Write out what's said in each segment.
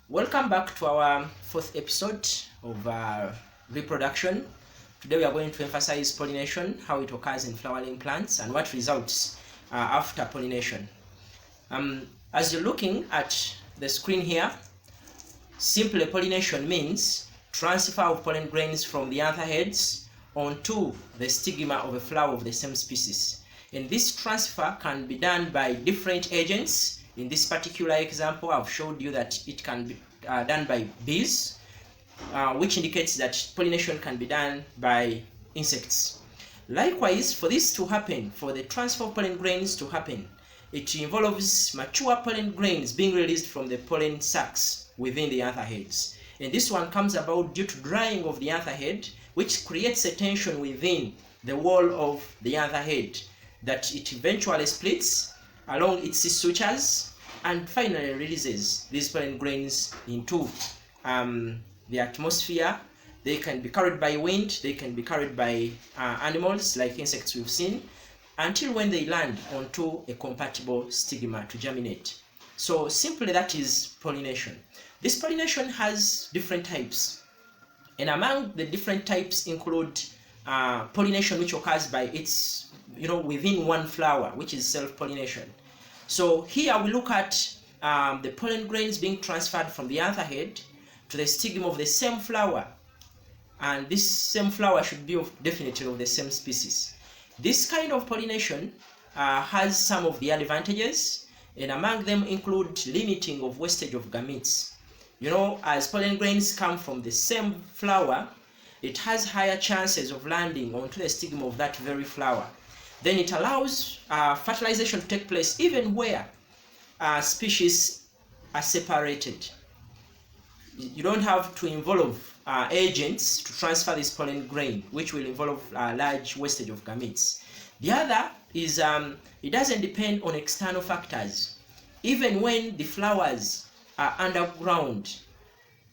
Welcome back to our fourth episode of reproduction. Today we are going to emphasize pollination, how it occurs in flowering plants, and what results after pollination. As you're looking at the screen here, simply pollination means transfer of pollen grains from the anther heads onto the stigma of a flower of the same species. And this transfer can be done by different agents. In this particular example, I've showed you that it can be done by bees, which indicates that pollination can be done by insects. Likewise, for this to happen, for the transfer of pollen grains to happen, it involves mature pollen grains being released from the pollen sacs within the anther heads. And this one comes about due to drying of the anther head, which creates a tension within the wall of the anther head that it eventually splits along its sutures and finally releases these pollen grains into the atmosphere. They can be carried by wind, they can be carried by animals like insects we've seen, until when they land onto a compatible stigma to germinate. So simply that is pollination. This pollination has different types, and among the different types include pollination which occurs by its, within one flower, which is self-pollination. So here we look at the pollen grains being transferred from the anther head to the stigma of the same flower, and this same flower should be definitely of the same species. This kind of pollination has some of the advantages, and among them include limiting of wastage of gametes. As pollen grains come from the same flower, it has higher chances of landing onto the stigma of that very flower. Then it allows fertilization to take place even where species are separated. You don't have to involve agents to transfer this pollen grain, which will involve large wastage of gametes. The other is it doesn't depend on external factors. Even when the flowers are underground,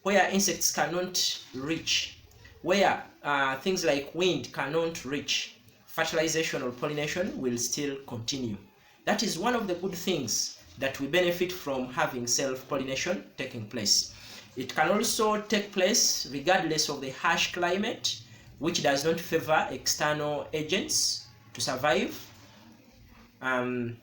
where insects cannot reach, where things like wind cannot reach, fertilization or pollination will still continue. That is one of the good things that we benefit from having self-pollination taking place. It can also take place regardless of the harsh climate, which does not favor external agents to survive, among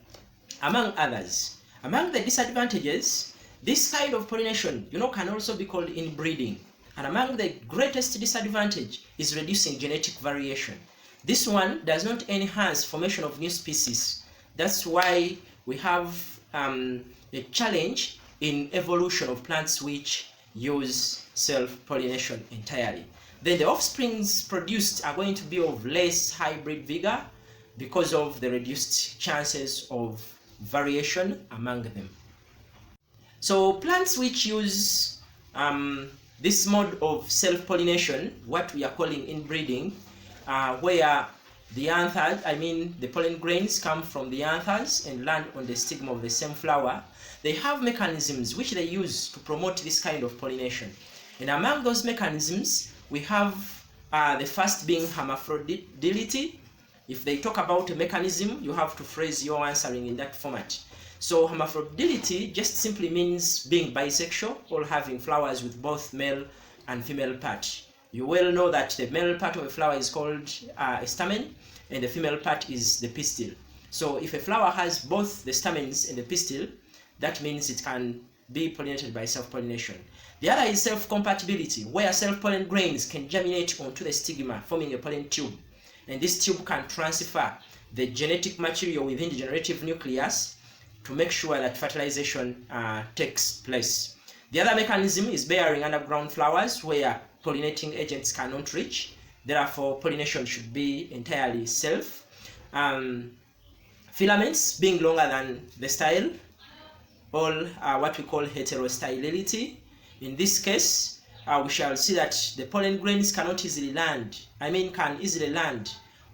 others. Among the disadvantages, this kind of pollination, can also be called inbreeding. And among the greatest disadvantage is reducing genetic variation. This one does not enhance formation of new species. That's why we have a challenge in evolution of plants which use self-pollination entirely. Then the offsprings produced are going to be of less hybrid vigor because of the reduced chances of variation among them. So plants which use this mode of self-pollination, what we are calling inbreeding, where the pollen grains come from the anthers and land on the stigma of the same flower, they have mechanisms which they use to promote this kind of pollination. And among those mechanisms, we have the first being hermaphroditility. If they talk about a mechanism, you have to phrase your answering in that format. So hermaphroditility just simply means being bisexual or having flowers with both male and female part. You well know that the male part of a flower is called a stamen, and the female part is the pistil. So if a flower has both the stamens and the pistil, that means it can be pollinated by self-pollination. The other is self-compatibility, where self-pollen grains can germinate onto the stigma, forming a pollen tube. And this tube can transfer the genetic material within the generative nucleus to make sure that fertilization takes place. The other mechanism is bearing underground flowers, where pollinating agents cannot reach. Therefore, pollination should be entirely self. Filaments being longer than the style, or what we call heterostylility. In this case, we shall see that the pollen grains can easily land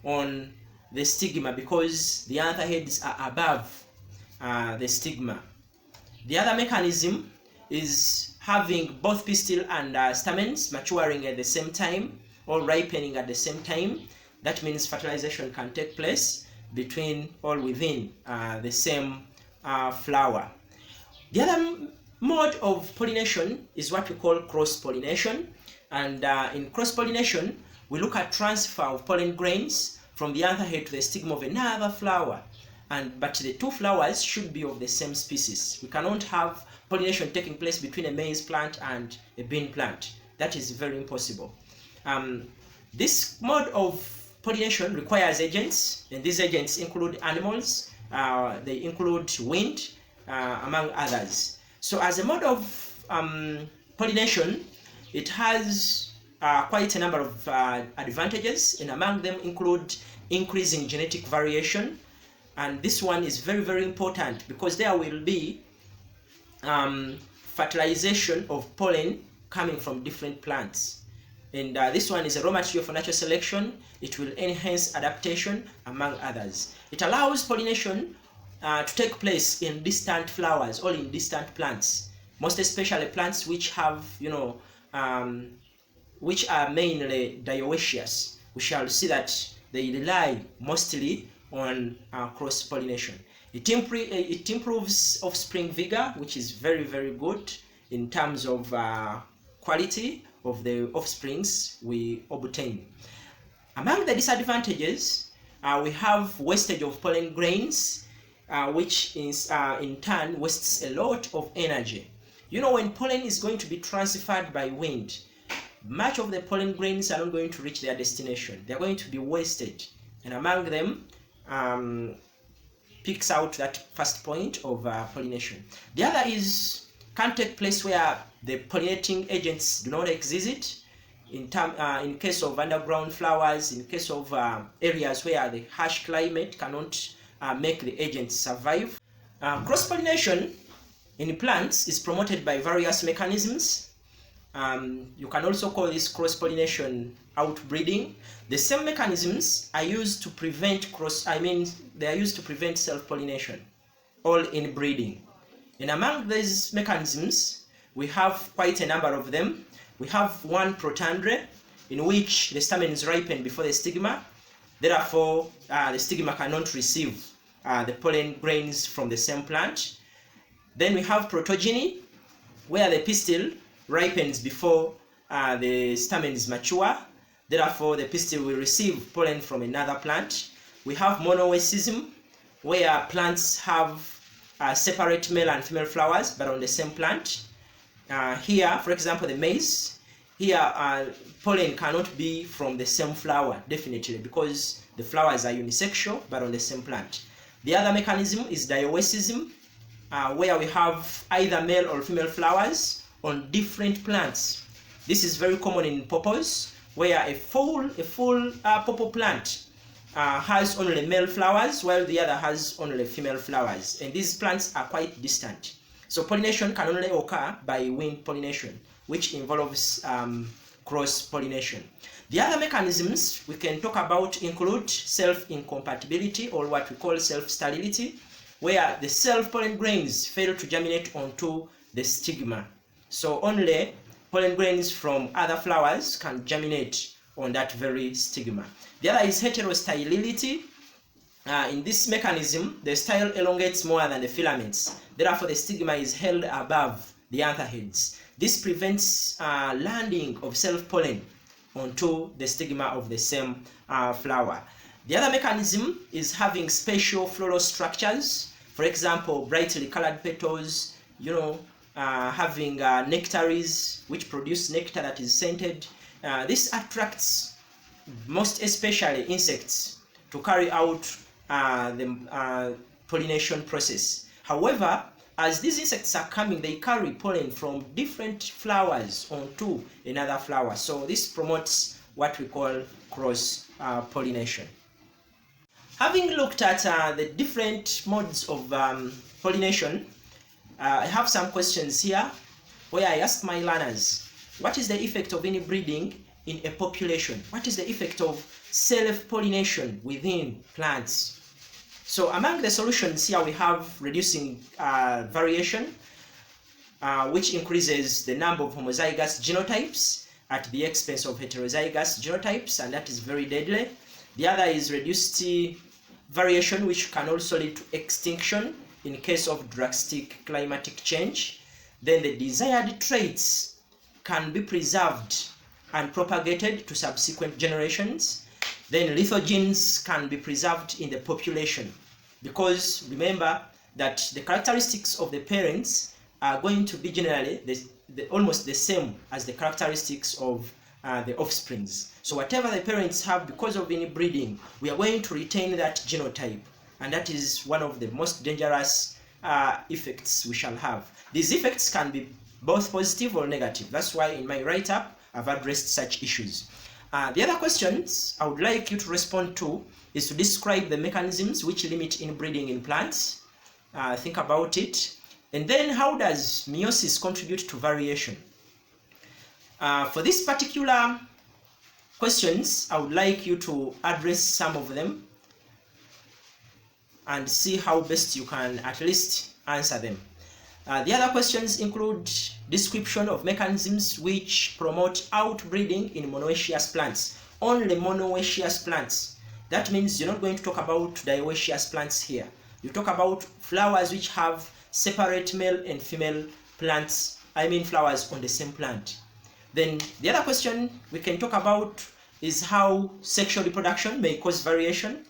on the stigma because the anther heads are above the stigma. The other mechanism is having both pistil and stamens maturing at the same time or ripening at the same time. That means fertilization can take place between or within the same flower. The other mode of pollination is what we call cross-pollination. And in cross-pollination, we look at transfer of pollen grains from the anther head to the stigma of another flower. But the two flowers should be of the same species. We cannot have pollination taking place between a maize plant and a bean plant. That is very impossible. This mode of pollination requires agents, and these agents include animals, they include wind, among others. So as a mode of pollination, it has quite a number of advantages, and among them include increasing genetic variation. And this one is very, very important because there will be fertilization of pollen coming from different plants. And this one is a raw material for natural selection. It will enhance adaptation, among others. It allows pollination to take place in distant flowers or in distant plants, most especially plants which have, which are mainly dioecious. We shall see that they rely mostly on cross-pollination. It improves offspring vigor, which is very, very good in terms of quality of the offsprings we obtain. Among the disadvantages, we have wastage of pollen grains, which is in turn wastes a lot of energy. When pollen is going to be transferred by wind, much of the pollen grains are not going to reach their destination. They are going to be wasted, and among them picks out that first point of pollination. The other can take place where the pollinating agents do not exist. In case of underground flowers, in case of areas where the harsh climate cannot make the agents survive. Cross-pollination in plants is promoted by various mechanisms. You can also call this cross-pollination outbreeding. The same mechanisms are used to prevent self-pollination, all inbreeding. And among these mechanisms, we have quite a number of them. We have one protandry, in which the stamens ripen before the stigma. Therefore, the stigma cannot receive the pollen grains from the same plant. Then we have protogeny, where the pistil ripens before the stamens mature. Therefore, the pistil will receive pollen from another plant. We have monoecism, where plants have separate male and female flowers, but on the same plant. Here, for example, the maize, here pollen cannot be from the same flower, definitely, because the flowers are unisexual, but on the same plant. The other mechanism is Dioecism, where we have either male or female flowers on different plants. This is very common in pawpaws, where a full pawpaw plant has only male flowers, while the other has only female flowers, and these plants are quite distant. So pollination can only occur by wind pollination, which involves cross-pollination. The other mechanisms we can talk about include self-incompatibility, or what we call self-sterility, where the self-pollen grains fail to germinate onto the stigma. So only pollen grains from other flowers can germinate on that very stigma. The other is heterosterility. In this mechanism, the style elongates more than the filaments. Therefore, the stigma is held above the anther heads. This prevents landing of self-pollen onto the stigma of the same flower. The other mechanism is having special floral structures. For example, brightly colored petals, having nectaries which produce nectar that is scented. This attracts most especially insects to carry out the pollination process. However, as these insects are coming, they carry pollen from different flowers onto another flower. So this promotes what we call cross-pollination. Having looked at the different modes of pollination, I have some questions here where I ask my learners, what is the effect of inbreeding in a population? What is the effect of self-pollination within plants? So among the solutions here we have reducing variation, which increases the number of homozygous genotypes at the expense of heterozygous genotypes, and that is very deadly. The other is reduced variation, which can also lead to extinction in case of drastic climatic change, then the desired traits can be preserved and propagated to subsequent generations. Then lethal genes can be preserved in the population, because remember that the characteristics of the parents are going to be generally almost the same as the characteristics of the offsprings. So whatever the parents have, because of inbreeding, we are going to retain that genotype, and that is one of the most dangerous effects we shall have. These effects can be both positive or negative. That's why in my write-up I've addressed such issues. The other questions I would like you to respond to is to describe the mechanisms which limit inbreeding in plants. Think about it. And then, how does meiosis contribute to variation? For these particular questions, I would like you to address some of them and see how best you can at least answer them. The other questions include description of mechanisms which promote outbreeding in monoecious plants. Only monoecious plants. That means you're not going to talk about dioecious plants here. You talk about flowers which have separate male and female plants, flowers on the same plant. Then the other question we can talk about is how sexual reproduction may cause variation.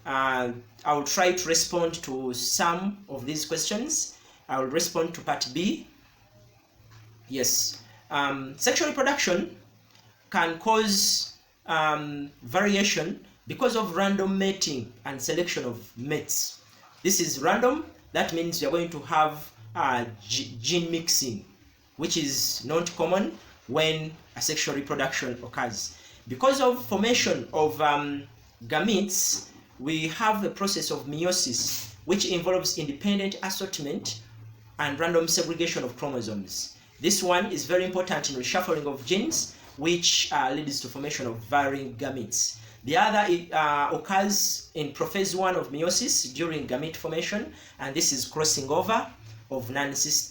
I will try to respond to some of these questions. I will respond to part B. Yes, sexual reproduction can cause variation because of random mating and selection of mates. This is random. That means you're going to have gene mixing, which is not common when a sexual reproduction occurs. Because of formation of gametes, we have the process of meiosis, which involves independent assortment and random segregation of chromosomes. This one is very important in reshuffling of genes, which leads to formation of varying gametes. The other occurs in prophase 1 of meiosis during gamete formation, and this is crossing over of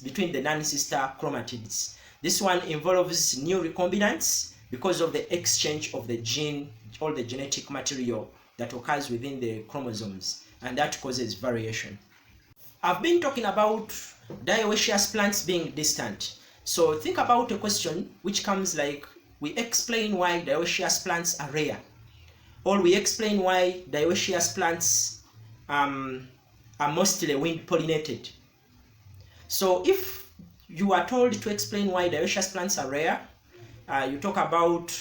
between the non-sister chromatids. This one involves new recombinants because of the exchange of the gene, all the genetic material that occurs within the chromosomes, and that causes variation. I've been talking about dioecious plants being distant. So think about a question which comes like, we explain why dioecious plants are rare, or we explain why dioecious plants are mostly wind pollinated. So if you are told to explain why dioecious plants are rare, you talk about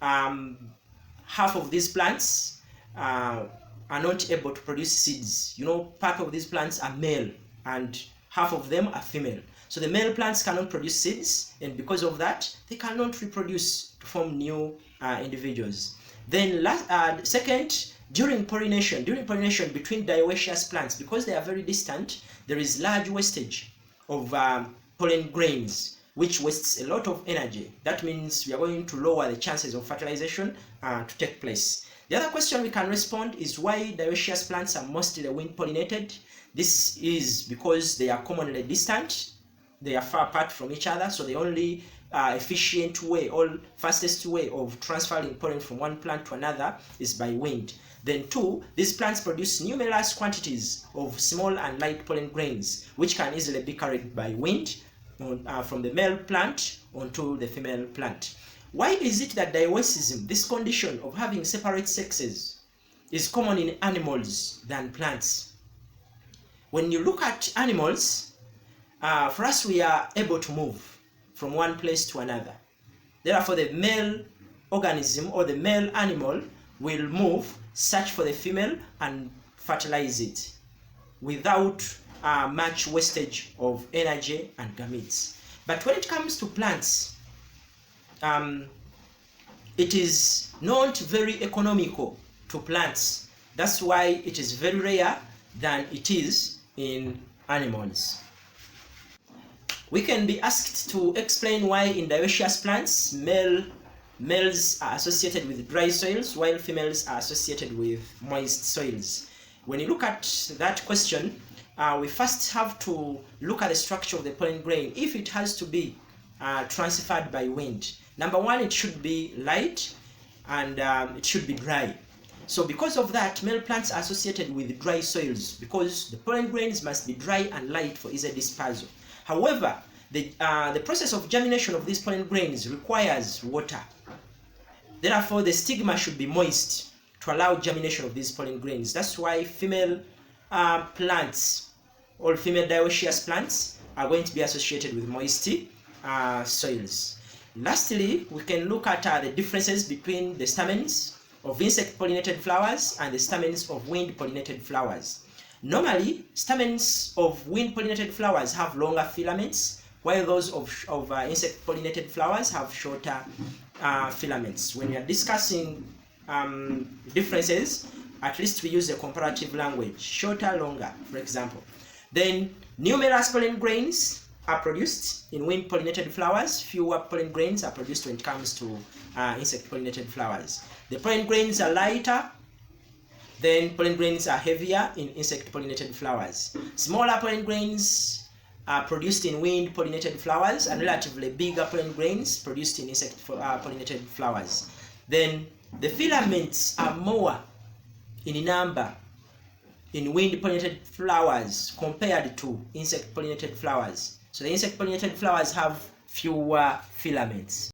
half of these plants are not able to produce seeds. Part of these plants are male and half of them are female. So the male plants cannot produce seeds, and because of that, they cannot reproduce to form new individuals. Then second, during pollination between dioecious plants, because they are very distant, there is large wastage of pollen grains, which wastes a lot of energy. That means we are going to lower the chances of fertilization to take place. The other question we can respond is why dioecious plants are mostly wind pollinated. This is because they are commonly distant. They are far apart from each other, so the only efficient way or fastest way of transferring pollen from one plant to another is by wind. Then 2, these plants produce numerous quantities of small and light pollen grains, which can easily be carried by wind from the male plant onto the female plant. Why is it that Dioecism, this condition of having separate sexes, is common in animals than plants? When you look at animals, for us, we are able to move from one place to another. Therefore, the male organism or the male animal will move, search for the female, and fertilize it without much wastage of energy and gametes. But when it comes to plants, it is not very economical to plants. That's why it is very rare than it is in animals. We can be asked to explain why in dioecious plants males are associated with dry soils while females are associated with moist soils. When you look at that question, we first have to look at the structure of the pollen grain. If it has to be transferred by wind, number one, it should be light and it should be dry. So because of that, male plants are associated with dry soils because the pollen grains must be dry and light for easy dispersal. However, the process of germination of these pollen grains requires water. Therefore, the stigma should be moist to allow germination of these pollen grains. That's why female plants or female dioecious plants are going to be associated with moist soils. Lastly, we can look at the differences between the stamens of insect-pollinated flowers and the stamens of wind-pollinated flowers. Normally, stamens of wind-pollinated flowers have longer filaments, while those of insect-pollinated flowers have shorter filaments. When we are discussing differences, at least we use a comparative language, shorter, longer, for example. Then, numerous pollen grains are produced in wind-pollinated flowers. Fewer pollen grains are produced when it comes to insect-pollinated flowers. The pollen grains are lighter, then pollen grains are heavier in insect-pollinated flowers. Smaller pollen grains are produced in wind-pollinated flowers and relatively bigger pollen grains produced in insect-pollinated flowers. Then the filaments are more in number in wind-pollinated flowers compared to insect-pollinated flowers. So the insect-pollinated flowers have fewer filaments.